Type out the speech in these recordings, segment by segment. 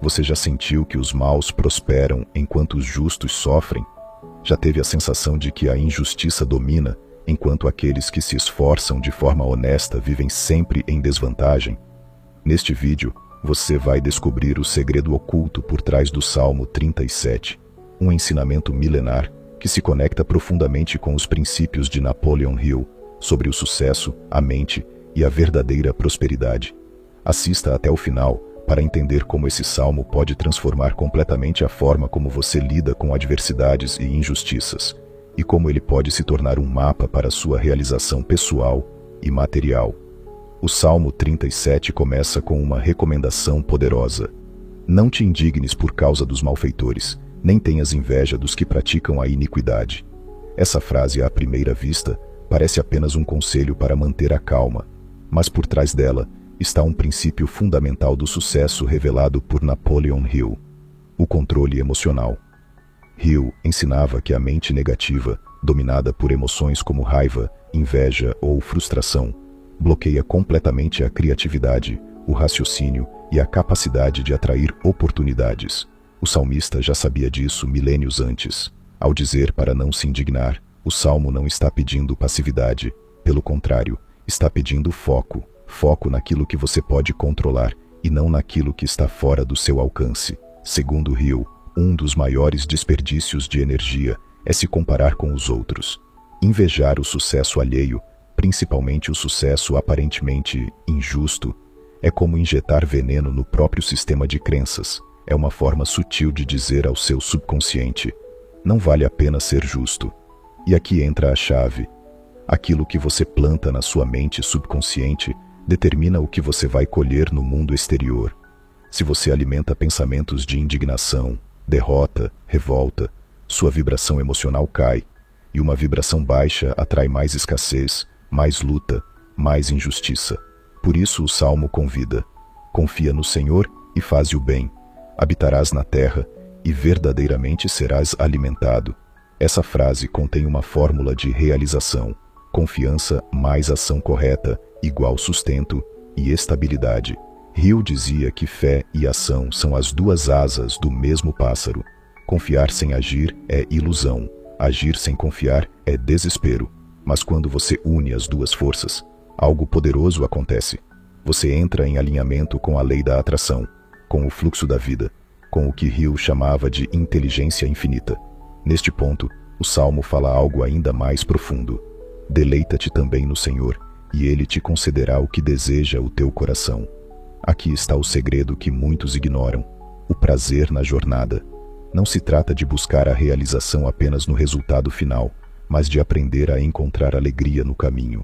Você já sentiu que os maus prosperam enquanto os justos sofrem? Já teve a sensação de que a injustiça domina, enquanto aqueles que se esforçam de forma honesta vivem sempre em desvantagem? Neste vídeo, você vai descobrir o segredo oculto por trás do Salmo 37, um ensinamento milenar que se conecta profundamente com os princípios de Napoleon Hill sobre o sucesso, a mente e a verdadeira prosperidade. Assista até o final para entender como esse salmo pode transformar completamente a forma como você lida com adversidades e injustiças, e como ele pode se tornar um mapa para sua realização pessoal e material. O Salmo 37 começa com uma recomendação poderosa. Não te indignes por causa dos malfeitores, nem tenhas inveja dos que praticam a iniquidade. Essa frase, à primeira vista, parece apenas um conselho para manter a calma, mas por trás dela está um princípio fundamental do sucesso revelado por Napoleon Hill: o controle emocional. Hill ensinava que a mente negativa, dominada por emoções como raiva, inveja ou frustração, bloqueia completamente a criatividade, o raciocínio e a capacidade de atrair oportunidades. O salmista já sabia disso milênios antes. Ao dizer para não se indignar, o salmo não está pedindo passividade, pelo contrário, está pedindo foco. Foco naquilo que você pode controlar e não naquilo que está fora do seu alcance. Segundo Hill, um dos maiores desperdícios de energia é se comparar com os outros. Invejar o sucesso alheio, principalmente o sucesso aparentemente injusto, é como injetar veneno no próprio sistema de crenças. É uma forma sutil de dizer ao seu subconsciente: não vale a pena ser justo. E aqui entra a chave. Aquilo que você planta na sua mente subconsciente determina o que você vai colher no mundo exterior. Se você alimenta pensamentos de indignação, derrota, revolta, sua vibração emocional cai, e uma vibração baixa atrai mais escassez, mais luta, mais injustiça. Por isso o Salmo convida: confia no Senhor e faze o bem, habitarás na terra e verdadeiramente serás alimentado. Essa frase contém uma fórmula de realização: confiança mais ação correta igual sustento e estabilidade. Hill dizia que fé e ação são as duas asas do mesmo pássaro. Confiar sem agir é ilusão, agir sem confiar é desespero. Mas quando você une as duas forças, algo poderoso acontece. Você entra em alinhamento com a lei da atração, com o fluxo da vida, com o que Hill chamava de inteligência infinita. Neste ponto, o Salmo fala algo ainda mais profundo: deleita-te também no Senhor, e Ele te concederá o que deseja o teu coração. Aqui está o segredo que muitos ignoram: o prazer na jornada. Não se trata de buscar a realização apenas no resultado final, mas de aprender a encontrar alegria no caminho.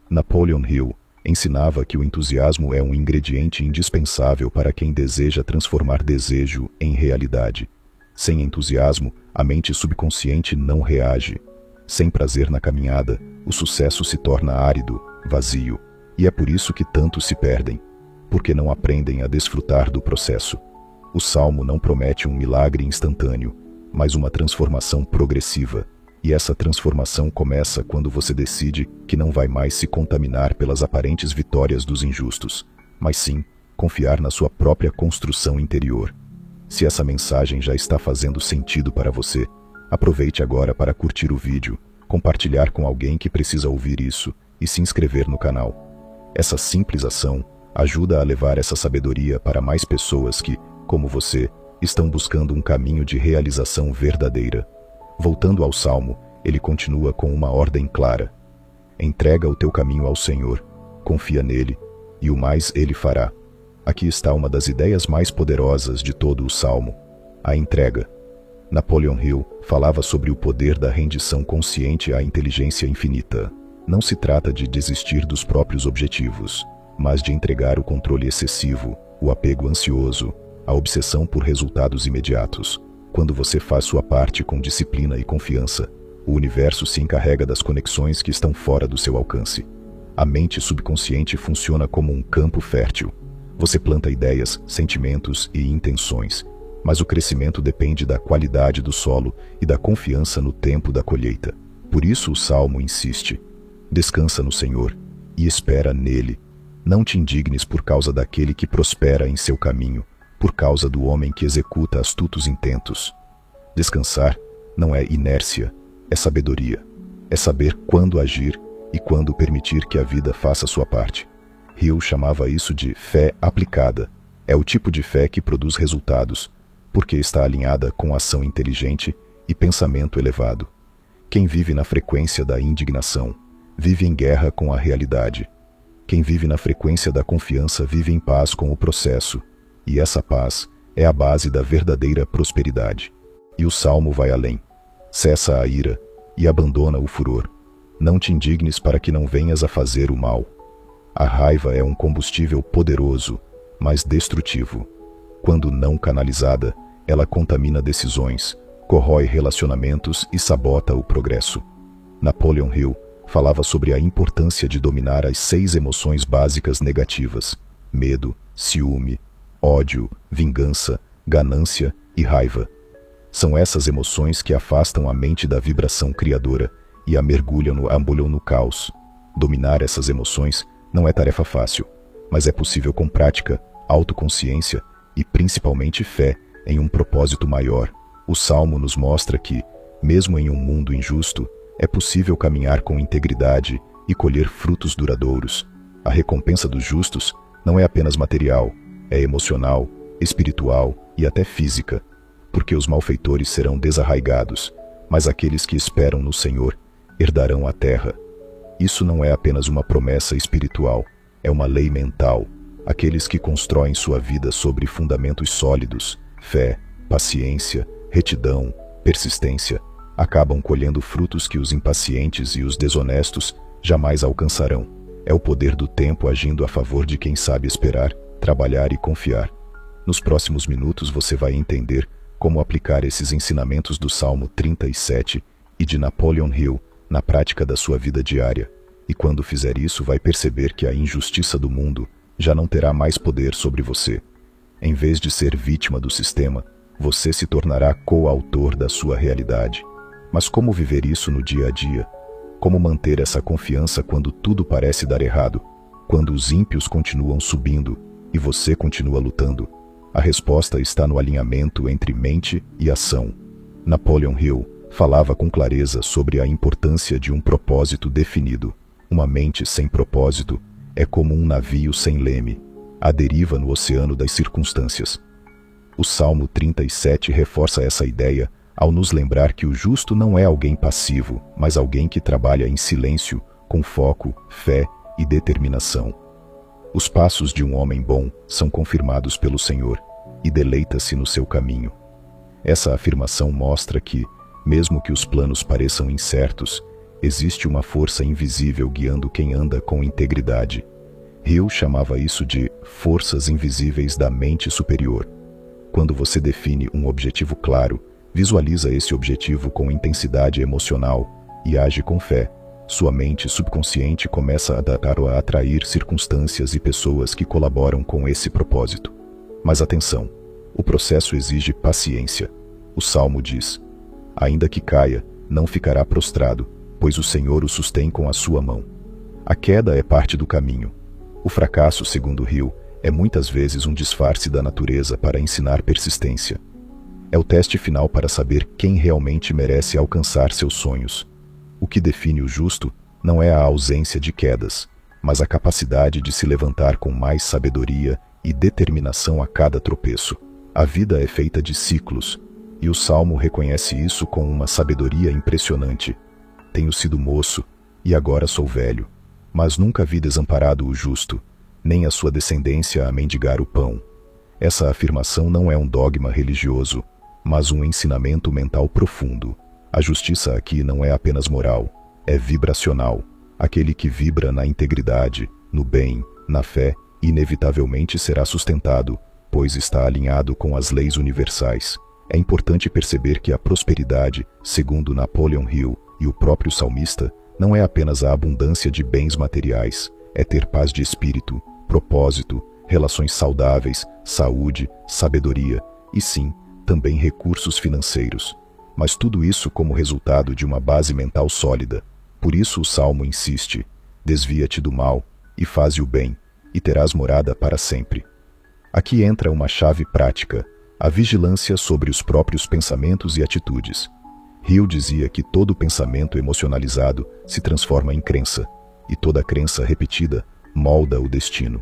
Napoleon Hill ensinava que o entusiasmo é um ingrediente indispensável para quem deseja transformar desejo em realidade. Sem entusiasmo, a mente subconsciente não reage. Sem prazer na caminhada, o sucesso se torna árido, vazio, e é por isso que tantos se perdem, porque não aprendem a desfrutar do processo. O Salmo não promete um milagre instantâneo, mas uma transformação progressiva, e essa transformação começa quando você decide que não vai mais se contaminar pelas aparentes vitórias dos injustos, mas sim confiar na sua própria construção interior. Se essa mensagem já está fazendo sentido para você, aproveite agora para curtir o vídeo, compartilhar com alguém que precisa ouvir isso e se inscrever no canal. Essa simples ação ajuda a levar essa sabedoria para mais pessoas que, como você, estão buscando um caminho de realização verdadeira. Voltando ao Salmo, ele continua com uma ordem clara: entrega o teu caminho ao Senhor, confia nele, e o mais ele fará. Aqui está uma das ideias mais poderosas de todo o Salmo: a entrega. Napoleon Hill falava sobre o poder da rendição consciente à inteligência infinita. Não se trata de desistir dos próprios objetivos, mas de entregar o controle excessivo, o apego ansioso, a obsessão por resultados imediatos. Quando você faz sua parte com disciplina e confiança, o universo se encarrega das conexões que estão fora do seu alcance. A mente subconsciente funciona como um campo fértil. Você planta ideias, sentimentos e intenções, mas o crescimento depende da qualidade do solo e da confiança no tempo da colheita. Por isso o Salmo insiste: descansa no Senhor e espera nele. Não te indignes por causa daquele que prospera em seu caminho, por causa do homem que executa astutos intentos. Descansar não é inércia, é sabedoria. É saber quando agir e quando permitir que a vida faça sua parte. Hill chamava isso de fé aplicada. É o tipo de fé que produz resultados, porque está alinhada com ação inteligente e pensamento elevado. Quem vive na frequência da indignação, vive em guerra com a realidade. Quem vive na frequência da confiança vive em paz com o processo, e essa paz é a base da verdadeira prosperidade. E o Salmo vai além. Cessa a ira e abandona o furor. Não te indignes para que não venhas a fazer o mal. A raiva é um combustível poderoso, mas destrutivo. Quando não canalizada, ela contamina decisões, corrói relacionamentos e sabota o progresso. Napoleon Hill falava sobre a importância de dominar as 6 emoções básicas negativas: medo, ciúme, ódio, vingança, ganância e raiva. São essas emoções que afastam a mente da vibração criadora e a mergulham no caos. Dominar essas emoções não é tarefa fácil, mas é possível com prática, autoconsciência e principalmente fé em um propósito maior. O Salmo nos mostra que, mesmo em um mundo injusto, é possível caminhar com integridade e colher frutos duradouros. A recompensa dos justos não é apenas material, é emocional, espiritual e até física, porque os malfeitores serão desarraigados, mas aqueles que esperam no Senhor herdarão a terra. Isso não é apenas uma promessa espiritual, é uma lei mental. Aqueles que constroem sua vida sobre fundamentos sólidos, fé, paciência, retidão, persistência, acabam colhendo frutos que os impacientes e os desonestos jamais alcançarão. É o poder do tempo agindo a favor de quem sabe esperar, trabalhar e confiar. Nos próximos minutos você vai entender como aplicar esses ensinamentos do Salmo 37 e de Napoleon Hill na prática da sua vida diária. E quando fizer isso, vai perceber que a injustiça do mundo já não terá mais poder sobre você. Em vez de ser vítima do sistema, você se tornará coautor da sua realidade. Mas como viver isso no dia a dia? Como manter essa confiança quando tudo parece dar errado? Quando os ímpios continuam subindo e você continua lutando? A resposta está no alinhamento entre mente e ação. Napoleon Hill falava com clareza sobre a importância de um propósito definido. Uma mente sem propósito é como um navio sem leme, à deriva no oceano das circunstâncias. O Salmo 37 reforça essa ideia ao nos lembrar que o justo não é alguém passivo, mas alguém que trabalha em silêncio, com foco, fé e determinação. Os passos de um homem bom são confirmados pelo Senhor e deleita-se no seu caminho. Essa afirmação mostra que, mesmo que os planos pareçam incertos, existe uma força invisível guiando quem anda com integridade. Hill chamava isso de forças invisíveis da mente superior. Quando você define um objetivo claro, visualiza esse objetivo com intensidade emocional e age com fé, sua mente subconsciente começa a atrair circunstâncias e pessoas que colaboram com esse propósito. Mas atenção, o processo exige paciência. O Salmo diz: ainda que caia, não ficará prostrado, pois o Senhor o sustém com a sua mão. A queda é parte do caminho. O fracasso, segundo Hill, é muitas vezes um disfarce da natureza para ensinar persistência. É o teste final para saber quem realmente merece alcançar seus sonhos. O que define o justo não é a ausência de quedas, mas a capacidade de se levantar com mais sabedoria e determinação a cada tropeço. A vida é feita de ciclos, e o Salmo reconhece isso com uma sabedoria impressionante. Tenho sido moço, e agora sou velho, mas nunca vi desamparado o justo, nem a sua descendência a mendigar o pão. Essa afirmação não é um dogma religioso, mas um ensinamento mental profundo. A justiça aqui não é apenas moral, é vibracional. Aquele que vibra na integridade, no bem, na fé, inevitavelmente será sustentado, pois está alinhado com as leis universais. É importante perceber que a prosperidade, segundo Napoleon Hill e o próprio salmista, não é apenas a abundância de bens materiais, é ter paz de espírito, propósito, relações saudáveis, saúde, sabedoria e sim, também recursos financeiros. Mas tudo isso como resultado de uma base mental sólida. Por isso o Salmo insiste: desvia-te do mal e faze o bem, e terás morada para sempre. Aqui entra uma chave prática, a vigilância sobre os próprios pensamentos e atitudes. Hill dizia que todo pensamento emocionalizado se transforma em crença, e toda crença repetida molda o destino.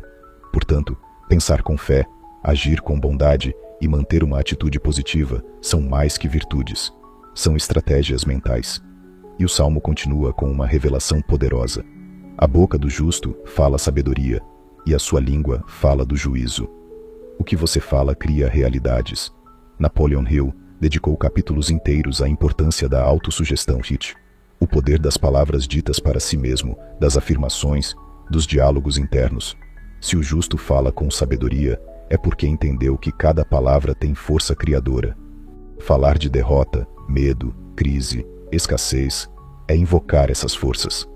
Portanto, pensar com fé, agir com bondade e manter uma atitude positiva são mais que virtudes, são estratégias mentais. E o Salmo continua com uma revelação poderosa. A boca do justo fala sabedoria, e a sua língua fala do juízo. O que você fala cria realidades. Napoleon Hill dedicou capítulos inteiros à importância da autossugestão. O poder das palavras ditas para si mesmo, das afirmações, dos diálogos internos. Se o justo fala com sabedoria, é porque entendeu que cada palavra tem força criadora. Falar de derrota, medo, crise, escassez, é invocar essas forças.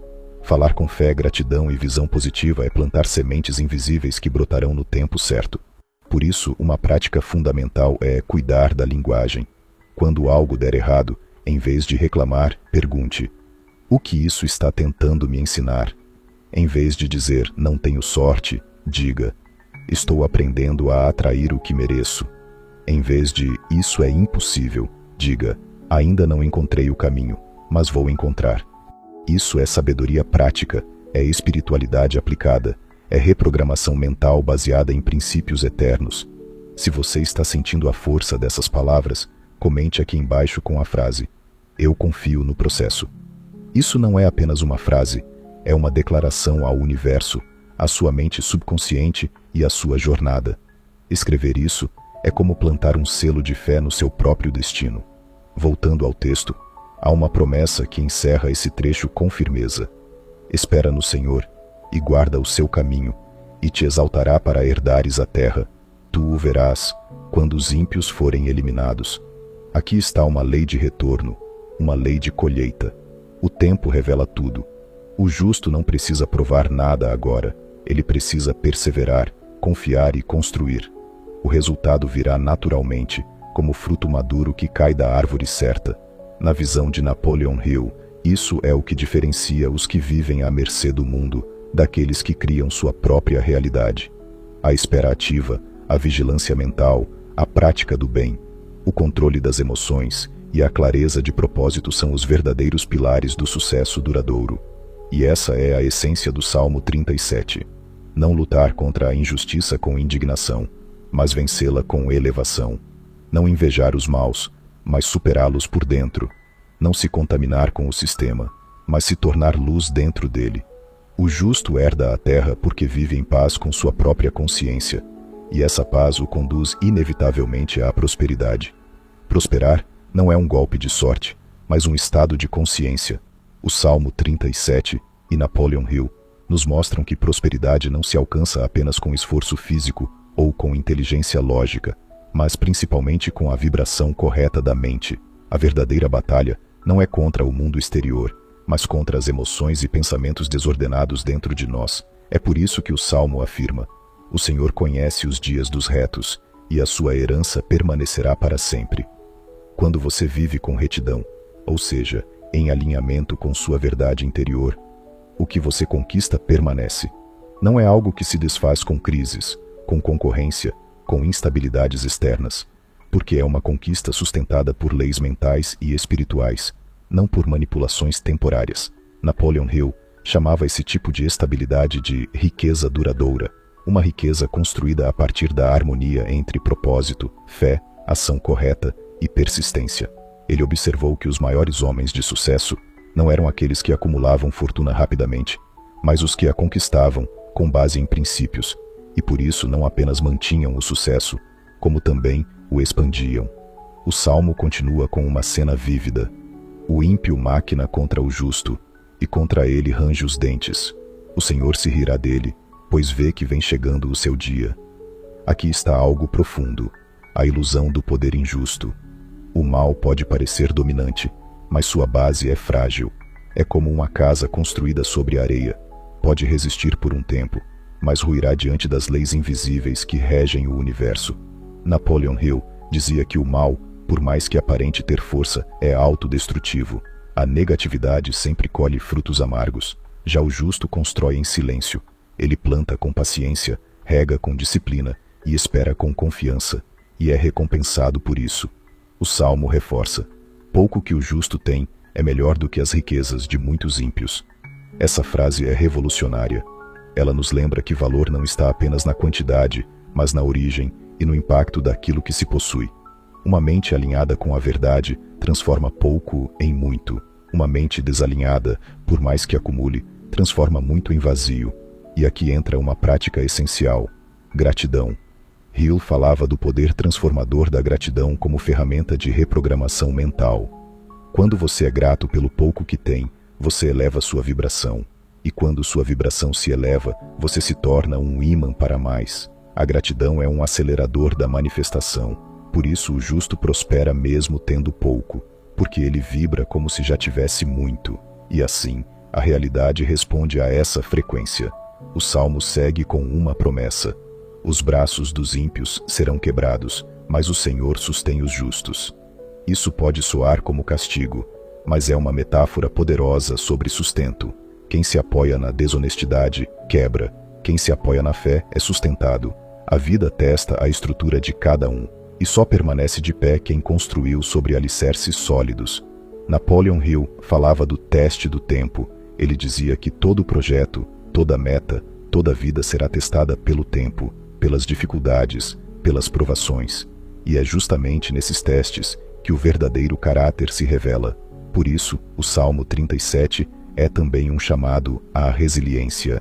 Falar com fé, gratidão e visão positiva é plantar sementes invisíveis que brotarão no tempo certo. Por isso, uma prática fundamental é cuidar da linguagem. Quando algo der errado, em vez de reclamar, pergunte: o que isso está tentando me ensinar? Em vez de dizer, não tenho sorte, diga, estou aprendendo a atrair o que mereço. Em vez de, isso é impossível, diga, ainda não encontrei o caminho, mas vou encontrar. Isso é sabedoria prática, é espiritualidade aplicada, é reprogramação mental baseada em princípios eternos. Se você está sentindo a força dessas palavras, comente aqui embaixo com a frase: eu confio no processo. Isso não é apenas uma frase, é uma declaração ao universo, à sua mente subconsciente e à sua jornada. Escrever isso é como plantar um selo de fé no seu próprio destino. Voltando ao texto, há uma promessa que encerra esse trecho com firmeza. Espera no Senhor e guarda o seu caminho, e te exaltará para herdares a terra. Tu o verás quando os ímpios forem eliminados. Aqui está uma lei de retorno, uma lei de colheita. O tempo revela tudo. O justo não precisa provar nada agora, ele precisa perseverar, confiar e construir. O resultado virá naturalmente, como fruto maduro que cai da árvore certa. Na visão de Napoleon Hill, isso é o que diferencia os que vivem à mercê do mundo daqueles que criam sua própria realidade. A espera ativa, a vigilância mental, a prática do bem, o controle das emoções e a clareza de propósito são os verdadeiros pilares do sucesso duradouro. E essa é a essência do Salmo 37. Não lutar contra a injustiça com indignação, mas vencê-la com elevação. Não invejar os maus, mas superá-los por dentro. Não se contaminar com o sistema, mas se tornar luz dentro dele. O justo herda a terra porque vive em paz com sua própria consciência, e essa paz o conduz inevitavelmente à prosperidade. Prosperar não é um golpe de sorte, mas um estado de consciência. O Salmo 37 e Napoleon Hill nos mostram que prosperidade não se alcança apenas com esforço físico ou com inteligência lógica, mas principalmente com a vibração correta da mente. A verdadeira batalha não é contra o mundo exterior, mas contra as emoções e pensamentos desordenados dentro de nós. É por isso que o Salmo afirma: o Senhor conhece os dias dos retos, e a sua herança permanecerá para sempre. Quando você vive com retidão, ou seja, em alinhamento com sua verdade interior, o que você conquista permanece. Não é algo que se desfaz com crises, com concorrência, com instabilidades externas, porque é uma conquista sustentada por leis mentais e espirituais, não por manipulações temporárias. Napoleon Hill chamava esse tipo de estabilidade de riqueza duradoura, uma riqueza construída a partir da harmonia entre propósito, fé, ação correta e persistência. Ele observou que os maiores homens de sucesso não eram aqueles que acumulavam fortuna rapidamente, mas os que a conquistavam com base em princípios, e por isso não apenas mantinham o sucesso, como também o expandiam. O Salmo continua com uma cena vívida. O ímpio maquina contra o justo, e contra ele range os dentes. O Senhor se rirá dele, pois vê que vem chegando o seu dia. Aqui está algo profundo, a ilusão do poder injusto. O mal pode parecer dominante, mas sua base é frágil. É como uma casa construída sobre areia. Pode resistir por um tempo, mas ruirá diante das leis invisíveis que regem o universo. Napoleon Hill dizia que o mal, por mais que aparente ter força, é autodestrutivo. A negatividade sempre colhe frutos amargos. Já o justo constrói em silêncio. Ele planta com paciência, rega com disciplina e espera com confiança, e é recompensado por isso. O Salmo reforça: pouco que o justo tem é melhor do que as riquezas de muitos ímpios. Essa frase é revolucionária. Ela nos lembra que valor não está apenas na quantidade, mas na origem e no impacto daquilo que se possui. Uma mente alinhada com a verdade transforma pouco em muito. Uma mente desalinhada, por mais que acumule, transforma muito em vazio. E aqui entra uma prática essencial: gratidão. Hill falava do poder transformador da gratidão como ferramenta de reprogramação mental. Quando você é grato pelo pouco que tem, você eleva sua vibração. E quando sua vibração se eleva, você se torna um ímã para mais. A gratidão é um acelerador da manifestação. Por isso o justo prospera mesmo tendo pouco, porque ele vibra como se já tivesse muito. E assim, a realidade responde a essa frequência. O Salmo segue com uma promessa: os braços dos ímpios serão quebrados, mas o Senhor sustém os justos. Isso pode soar como castigo, mas é uma metáfora poderosa sobre sustento. Quem se apoia na desonestidade, quebra. Quem se apoia na fé é sustentado. A vida testa a estrutura de cada um, e só permanece de pé quem construiu sobre alicerces sólidos. Napoleon Hill falava do teste do tempo. Ele dizia que todo projeto, toda meta, toda vida será testada pelo tempo, pelas dificuldades, pelas provações. E é justamente nesses testes que o verdadeiro caráter se revela. Por isso, o Salmo 37 é também um chamado à resiliência.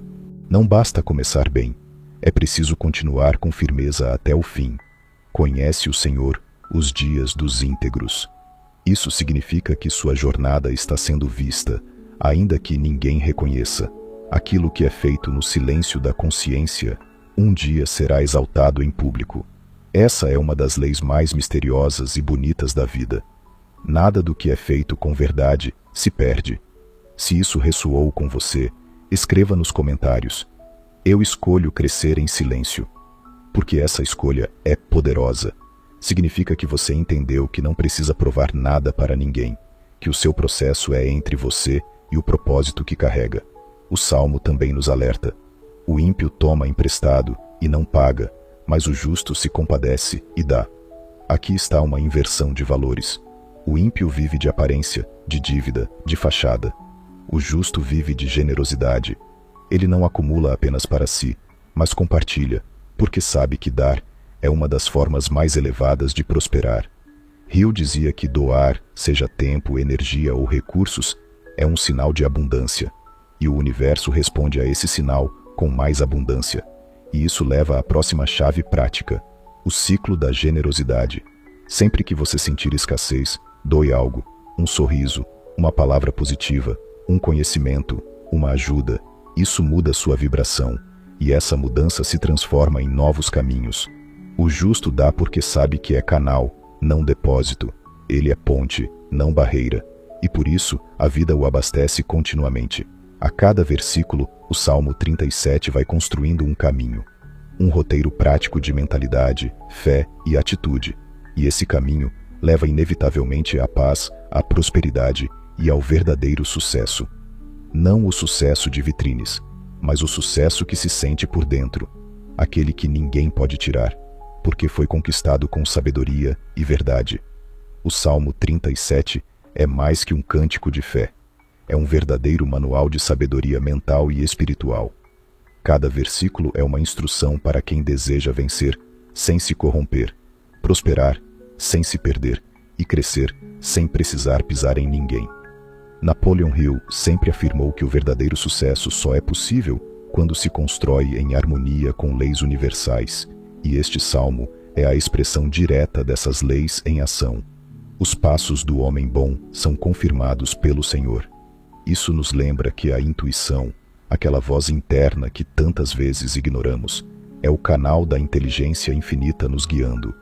Não basta começar bem, é preciso continuar com firmeza até o fim. Conhece o Senhor os dias dos íntegros. Isso significa que sua jornada está sendo vista, ainda que ninguém reconheça. Aquilo que é feito no silêncio da consciência, um dia será exaltado em público. Essa é uma das leis mais misteriosas e bonitas da vida. Nada do que é feito com verdade se perde. Se isso ressoou com você, escreva nos comentários: eu escolho crescer em silêncio. Porque essa escolha é poderosa. Significa que você entendeu que não precisa provar nada para ninguém, que o seu processo é entre você e o propósito que carrega. O Salmo também nos alerta: o ímpio toma emprestado e não paga, mas o justo se compadece e dá. Aqui está uma inversão de valores. O ímpio vive de aparência, de dívida, de fachada. O justo vive de generosidade. Ele não acumula apenas para si, mas compartilha, porque sabe que dar é uma das formas mais elevadas de prosperar. Hill dizia que doar, seja tempo, energia ou recursos, é um sinal de abundância. E o universo responde a esse sinal com mais abundância. E isso leva à próxima chave prática: o ciclo da generosidade. Sempre que você sentir escassez, doe algo: um sorriso, uma palavra positiva, um conhecimento, uma ajuda. Isso muda sua vibração, e essa mudança se transforma em novos caminhos. O justo dá porque sabe que é canal, não depósito. Ele é ponte, não barreira. E por isso, a vida o abastece continuamente. A cada versículo, o Salmo 37 vai construindo um caminho. Um roteiro prático de mentalidade, fé e atitude. E esse caminho leva inevitavelmente à paz, à prosperidade e ao verdadeiro sucesso. Não o sucesso de vitrines, mas o sucesso que se sente por dentro. Aquele que ninguém pode tirar, porque foi conquistado com sabedoria e verdade. O Salmo 37 é mais que um cântico de fé. É um verdadeiro manual de sabedoria mental e espiritual. Cada versículo é uma instrução para quem deseja vencer sem se corromper, prosperar sem se perder e crescer sem precisar pisar em ninguém. Napoleon Hill sempre afirmou que o verdadeiro sucesso só é possível quando se constrói em harmonia com leis universais, e este salmo é a expressão direta dessas leis em ação. Os passos do homem bom são confirmados pelo Senhor. Isso nos lembra que a intuição, aquela voz interna que tantas vezes ignoramos, é o canal da inteligência infinita nos guiando.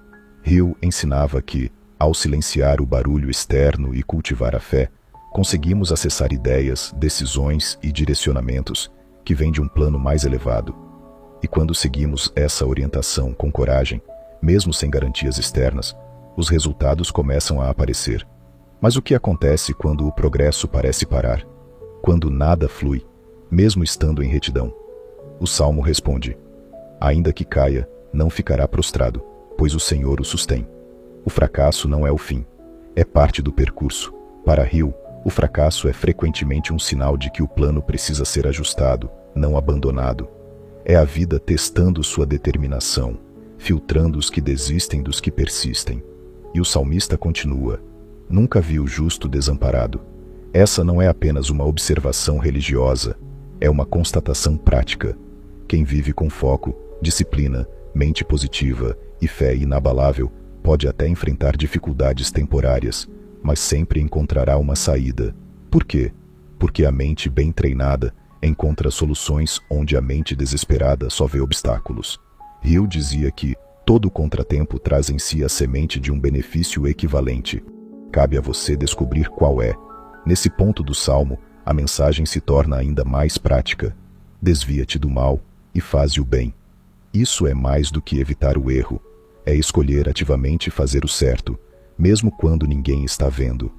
Hill ensinava que, ao silenciar o barulho externo e cultivar a fé, conseguimos acessar ideias, decisões e direcionamentos que vêm de um plano mais elevado. E quando seguimos essa orientação com coragem, mesmo sem garantias externas, os resultados começam a aparecer. Mas o que acontece quando o progresso parece parar? Quando nada flui, mesmo estando em retidão? O Salmo responde: ainda que caia, não ficará prostrado, pois o Senhor o sustém. O fracasso não é o fim, é parte do percurso. Para Hill, o fracasso é frequentemente um sinal de que o plano precisa ser ajustado, não abandonado. É a vida testando sua determinação, filtrando os que desistem dos que persistem. E o salmista continua: nunca vi o justo desamparado. Essa não é apenas uma observação religiosa, é uma constatação prática. Quem vive com foco, disciplina, mente positiva e fé inabalável pode até enfrentar dificuldades temporárias, mas sempre encontrará uma saída. Por quê? Porque a mente bem treinada encontra soluções onde a mente desesperada só vê obstáculos. Hill dizia que todo contratempo traz em si a semente de um benefício equivalente. Cabe a você descobrir qual é. Nesse ponto do salmo, a mensagem se torna ainda mais prática. Desvia-te do mal e faze o bem. Isso é mais do que evitar o erro. É escolher ativamente fazer o certo, mesmo quando ninguém está vendo.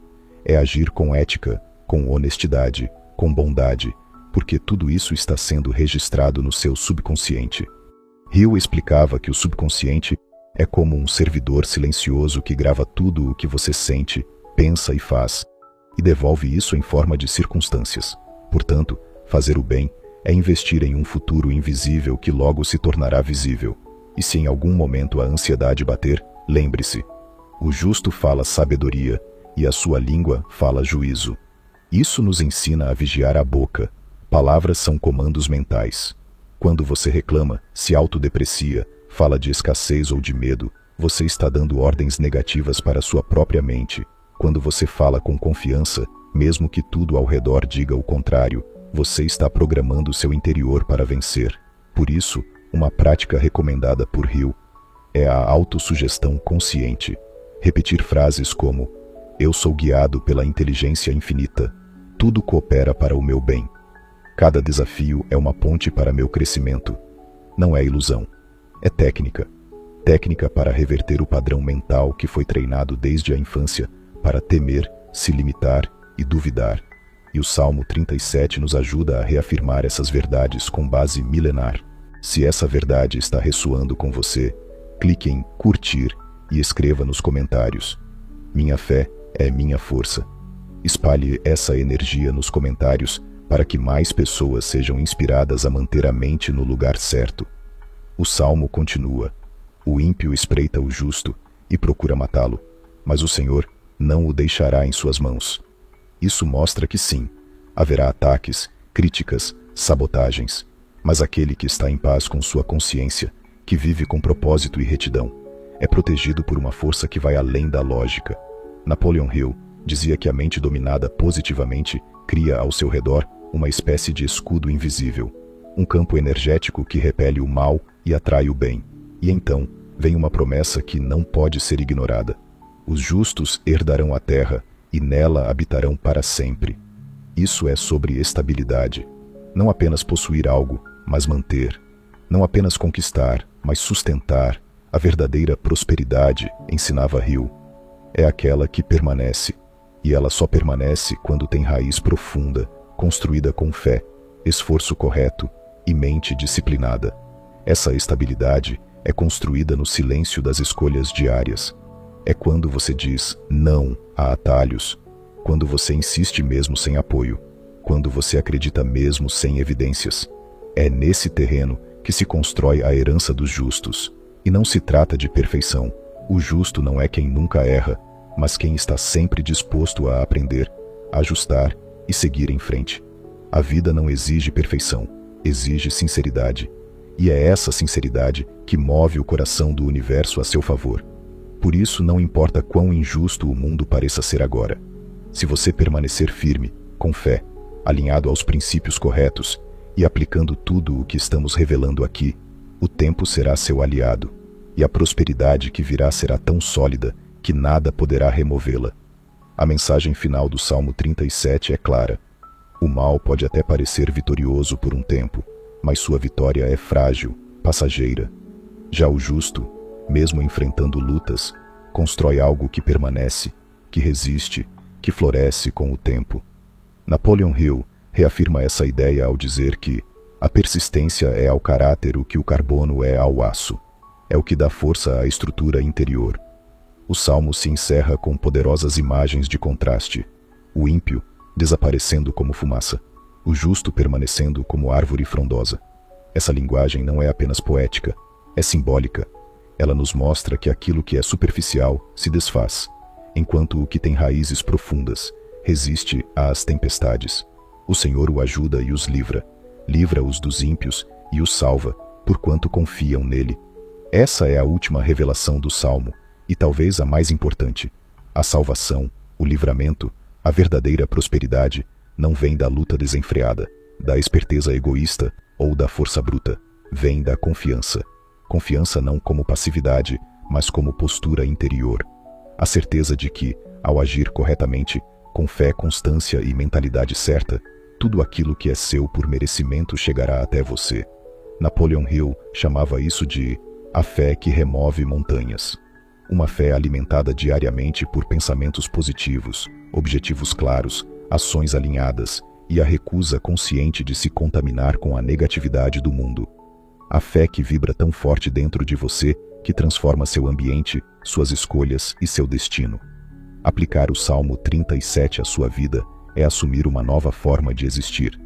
É agir com ética, com honestidade, com bondade, porque tudo isso está sendo registrado no seu subconsciente. Hill explicava que o subconsciente é como um servidor silencioso que grava tudo o que você sente, pensa e faz, e devolve isso em forma de circunstâncias. Portanto, fazer o bem é investir em um futuro invisível que logo se tornará visível. E se em algum momento a ansiedade bater, lembre-se: o justo fala sabedoria e a sua língua fala juízo. Isso nos ensina a vigiar a boca. Palavras são comandos mentais. Quando você reclama, se autodeprecia, fala de escassez ou de medo, você está dando ordens negativas para sua própria mente. Quando você fala com confiança, mesmo que tudo ao redor diga o contrário, você está programando seu interior para vencer. Por isso, uma prática recomendada por Hill é a autossugestão consciente. Repetir frases como: eu sou guiado pela inteligência infinita, tudo coopera para o meu bem. Cada desafio é uma ponte para meu crescimento. Não é ilusão, é técnica. Técnica para reverter o padrão mental que foi treinado desde a infância para temer, se limitar e duvidar. E o Salmo 37 nos ajuda a reafirmar essas verdades com base milenar. Se essa verdade está ressoando com você, clique em curtir e escreva nos comentários: minha fé é minha força. Espalhe essa energia nos comentários para que mais pessoas sejam inspiradas a manter a mente no lugar certo. O salmo continua: o ímpio espreita o justo e procura matá-lo, mas o Senhor não o deixará em suas mãos. Isso mostra que sim, haverá ataques, críticas, sabotagens, mas aquele que está em paz com sua consciência, que vive com propósito e retidão, é protegido por uma força que vai além da lógica. Napoleon Hill dizia que a mente dominada positivamente cria ao seu redor uma espécie de escudo invisível, um campo energético que repele o mal e atrai o bem. E então vem uma promessa que não pode ser ignorada: os justos herdarão a terra e nela habitarão para sempre. Isso é sobre estabilidade. Não apenas possuir algo, mas manter. Não apenas conquistar, mas sustentar. A verdadeira prosperidade, ensinava Hill, é aquela que permanece. E ela só permanece quando tem raiz profunda, construída com fé, esforço correto e mente disciplinada. Essa estabilidade é construída no silêncio das escolhas diárias. É quando você diz não a atalhos, quando você insiste mesmo sem apoio, quando você acredita mesmo sem evidências. É nesse terreno que se constrói a herança dos justos. E não se trata de perfeição. O justo não é quem nunca erra, mas quem está sempre disposto a aprender, ajustar e seguir em frente. A vida não exige perfeição, exige sinceridade. E é essa sinceridade que move o coração do universo a seu favor. Por isso não importa quão injusto o mundo pareça ser agora. Se você permanecer firme, com fé, alinhado aos princípios corretos e aplicando tudo o que estamos revelando aqui, o tempo será seu aliado, e a prosperidade que virá será tão sólida que nada poderá removê-la. A mensagem final do Salmo 37 é clara. O mal pode até parecer vitorioso por um tempo, mas sua vitória é frágil, passageira. Já o justo, mesmo enfrentando lutas, constrói algo que permanece, que resiste, que floresce com o tempo. Napoleon Hill reafirma essa ideia ao dizer que a persistência é ao caráter o que o carbono é ao aço. É o que dá força à estrutura interior. O salmo se encerra com poderosas imagens de contraste. O ímpio desaparecendo como fumaça, o justo permanecendo como árvore frondosa. Essa linguagem não é apenas poética, é simbólica. Ela nos mostra que aquilo que é superficial se desfaz, enquanto o que tem raízes profundas resiste às tempestades. O Senhor o ajuda e os livra, livra-os dos ímpios e os salva, porquanto confiam nele. Essa é a última revelação do Salmo, e talvez a mais importante. A salvação, o livramento, a verdadeira prosperidade não vem da luta desenfreada, da esperteza egoísta ou da força bruta. Vem da confiança. Confiança não como passividade, mas como postura interior. A certeza de que, ao agir corretamente, com fé, constância e mentalidade certa, tudo aquilo que é seu por merecimento chegará até você. Napoleon Hill chamava isso de a fé que remove montanhas. Uma fé alimentada diariamente por pensamentos positivos, objetivos claros, ações alinhadas e a recusa consciente de se contaminar com a negatividade do mundo. A fé que vibra tão forte dentro de você que transforma seu ambiente, suas escolhas e seu destino. Aplicar o Salmo 37 à sua vida é assumir uma nova forma de existir.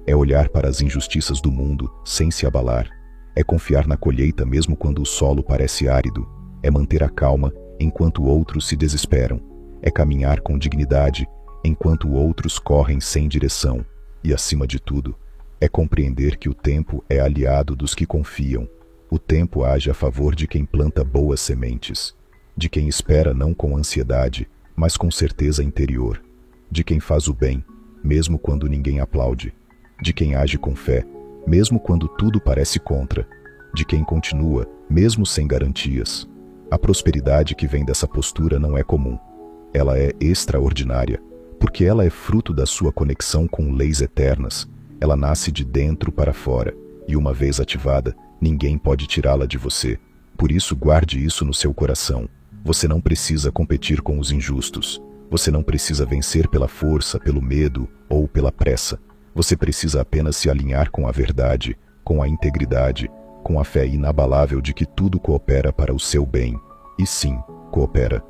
É olhar para as injustiças do mundo sem se abalar. É confiar na colheita mesmo quando o solo parece árido. É manter a calma enquanto outros se desesperam. É caminhar com dignidade enquanto outros correm sem direção. E, acima de tudo, é compreender que o tempo é aliado dos que confiam. O tempo age a favor de quem planta boas sementes, de quem espera não com ansiedade, mas com certeza interior, de quem faz o bem, mesmo quando ninguém aplaude, de quem age com fé, mesmo quando tudo parece contra, de quem continua, mesmo sem garantias. A prosperidade que vem dessa postura não é comum. Ela é extraordinária, porque ela é fruto da sua conexão com leis eternas. Ela nasce de dentro para fora, e uma vez ativada, ninguém pode tirá-la de você. Por isso, guarde isso no seu coração. Você não precisa competir com os injustos. Você não precisa vencer pela força, pelo medo ou pela pressa. Você precisa apenas se alinhar com a verdade, com a integridade, com a fé inabalável de que tudo coopera para o seu bem. E sim, coopera.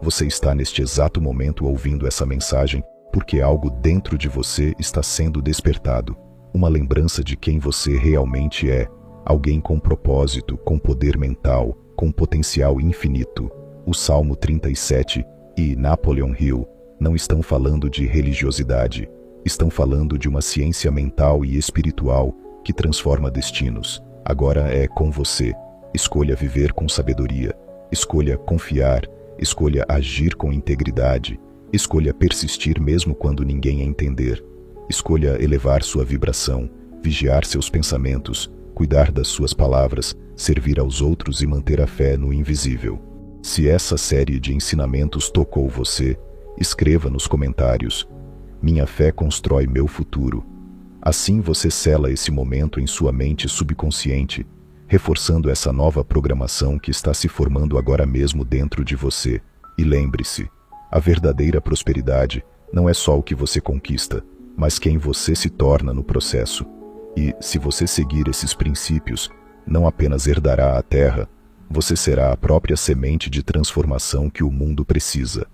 Você está neste exato momento ouvindo essa mensagem porque algo dentro de você está sendo despertado. Uma lembrança de quem você realmente é. Alguém com propósito, com poder mental, com potencial infinito. O Salmo 37 e Napoleon Hill não estão falando de religiosidade. Estão falando de uma ciência mental e espiritual que transforma destinos. Agora é com você. Escolha viver com sabedoria. Escolha confiar. Escolha agir com integridade. Escolha persistir mesmo quando ninguém entender. Escolha elevar sua vibração, vigiar seus pensamentos, cuidar das suas palavras, servir aos outros e manter a fé no invisível. Se essa série de ensinamentos tocou você, escreva nos comentários: minha fé constrói meu futuro. Assim você sela esse momento em sua mente subconsciente, reforçando essa nova programação que está se formando agora mesmo dentro de você. E lembre-se, a verdadeira prosperidade não é só o que você conquista, mas quem você se torna no processo. E, se você seguir esses princípios, não apenas herdará a terra, você será a própria semente de transformação que o mundo precisa.